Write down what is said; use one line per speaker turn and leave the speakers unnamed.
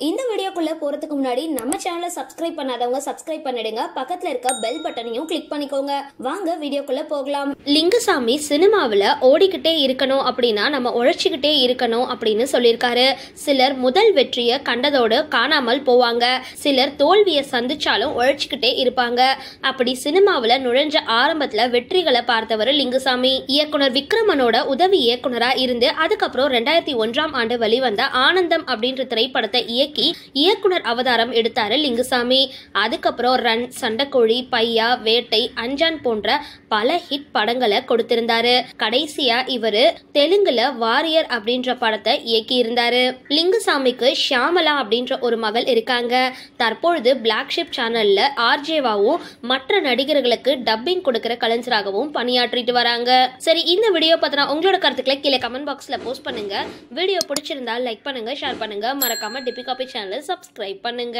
இந்த வீடியோக்குள்ள போறதுக்கு முன்னாடி நம்ம சேனலை சப்ஸ்கிரைப் பண்ணாதவங்க சப்ஸ்கிரைப் பண்ணிடுங்க, பக்கத்துல இருக்க பெல் பட்டனையும் கிளிக் பண்ணிக்கோங்க. வாங்க வீடியோக்குள்ள போகலாம். லிங்குசாமி சினிமாவில் ஓடிக்கிட்டே இருக்கணும் அப்படின்னா நம்ம உழைச்சிக்கிட்டே இருக்கணும் அப்படின்னு சொல்லியிருக்காரு. சிலர் முதல் வெற்றியை கண்டதோடு காணாமல் போவாங்க, சிலர் தோல்வியை சந்திச்சாலும் உழைச்சிக்கிட்டே இருப்பாங்க. அப்படி சினிமாவில் நுழைஞ்ச ஆரம்பத்துல வெற்றிகளை பார்த்தவர் லிங்குசாமி. இயக்குனர் விக்ரமனோட உதவி இயக்குனரா இருந்து அதுக்கப்புறம் 2001ஆம் ஆண்டு வெளிவந்த ஆனந்தம் அப்படின்ற திரைப்படத்தை இயக்குனர் அவதாரம் எடுத்தாரு லிங்குசாமி. அதுக்கப்புறம் ரன், சண்டைக்கோழி, பையா, வேட்டை, அஞ்சான் போன்ற பல ஹிட் படங்களை கொடுத்திருந்தாரு. கடைசியா இவரு தெலுங்குல வாரியர் அப்படின்ற படத்தை இயக்கி இருந்தாரு. லிங்குசாமிக்கு ஷியாமலா அப்படின்ற ஒரு மகள் இருக்காங்க. தற்பொழுது பிளாக் ஷிப் சேனல்ல ஆர்ஜேவாவும் மற்ற நடிகர்களுக்கு டப்பிங் கொடுக்கிற கலைஞராகவும் பணியாற்றிட்டு வராங்க. சரி, இந்த வீடியோ பத்தின உங்களோட கருத்துக்களை கீழே கமெண்ட் பாக்ஸ்ல போஸ்ட் பண்ணுங்க. வீடியோ பிடிச்சிருந்தா லைக் பண்ணுங்க, ஷேர் பண்ணுங்க, மறக்காம டிபி காபி சேனலை சப்ஸ்கிரைப் பண்ணுங்க.